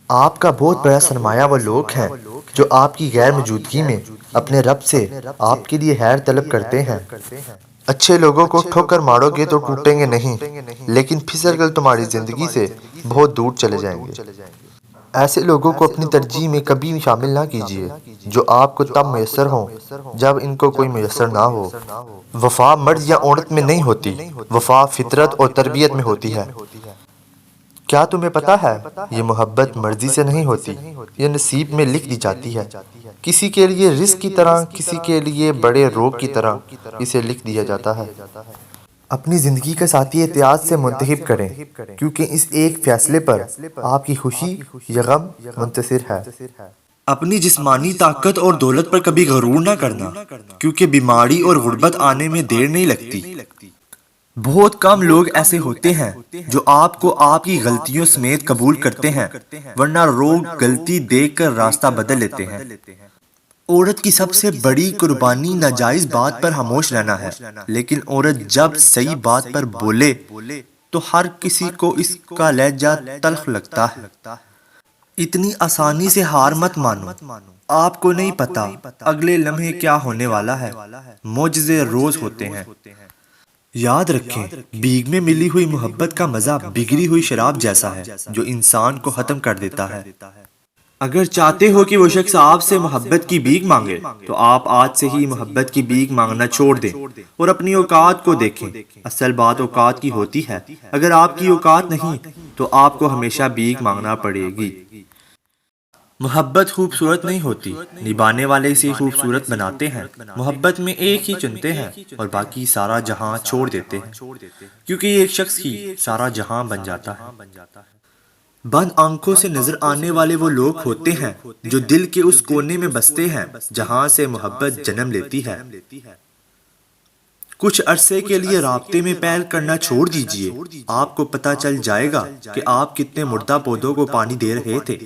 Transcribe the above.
آپ کا بہت بڑا سرمایہ وہ لوگ ہیں جو آپ کی غیر موجودگی میں اپنے رب سے آپ کے لیے خیر طلب کرتے ہیں۔ اچھے لوگوں کو ٹھوکر مارو گے تو ٹوٹیں گے نہیں، لیکن پھسل کر تمہاری زندگی سے بہت دور چلے جائیں گے۔ ایسے لوگوں کو اپنی ترجیح میں کبھی بھی شامل نہ کیجیے جو آپ کو تب میسر ہوں جب ان کو کوئی میسر نہ ہو۔ وفا مرد یا عورت میں نہیں ہوتی، وفا فطرت اور تربیت میں ہوتی ہے۔ کیا تمہیں پتا ہے یہ محبت مرضی سے نہیں ہوتی، یہ نصیب میں لکھ دی جاتی ہے۔ کسی کے لیے رزق کی طرح، کسی کے لیے بڑے روگ کی طرح اسے لکھ دیا جاتا ہے۔ اپنی زندگی کا ساتھی احتیاط سے منتخب کریں، کیونکہ اس ایک فیصلے پر آپ کی خوشی یا غم منحصر ہے۔ اپنی جسمانی طاقت اور دولت پر کبھی غرور نہ کرنا، کیونکہ بیماری اور غربت آنے میں دیر نہیں لگتی۔ بہت کم لوگ ایسے ہوتے ہیں جو آپ کو آپ کی غلطیوں سمیت قبول کرتے ہیں، ورنہ لوگ غلطی دیکھ کر راستہ بدل لیتے ہیں۔ عورت کی سب سے بڑی قربانی ناجائز بات پر خاموش رہنا ہے، لیکن عورت جب صحیح بات پر بولے تو ہر کسی کو اس کا لہجہ تلخ لگتا ہے۔ اتنی آسانی سے ہار مت مانو، آپ کو نہیں پتا اگلے لمحے کیا ہونے والا ہے۔ معجزے روز ہوتے ہیں۔ یاد رکھیں، بھیگ میں ملی ہوئی محبت کا مزہ بگڑی ہوئی شراب جیسا ہے جو انسان کو ختم کر دیتا ہے۔ اگر چاہتے ہو کہ وہ شخص آپ سے محبت کی بھیک مانگے تو آپ آج سے ہی محبت کی بھیک مانگنا چھوڑ دیں اور اپنی اوقات کو دیکھیں۔ اصل بات اوقات کی ہوتی ہے، اگر آپ کی اوقات نہیں تو آپ کو ہمیشہ بھیک مانگنا پڑے گی۔ محبت خوبصورت نہیں ہوتی، نبھانے والے اسے خوبصورت بناتے ہیں۔ محبت میں ایک ہی چنتے ہیں اور باقی سارا جہاں چھوڑ دیتے ہیں، کیونکہ ایک شخص ہی سارا جہاں بن جاتا ہے۔ بند آنکھوں سے نظر آنے والے وہ لوگ ہوتے ہیں جو دل کے اس کونے میں بستے ہیں جہاں سے محبت جنم لیتی ہے۔ کچھ عرصے کے لیے رابطے میں پہل کرنا چھوڑ دیجئے، آپ کو پتہ چل جائے گا کہ آپ کتنے مردہ پودوں کو پانی دے رہے تھے۔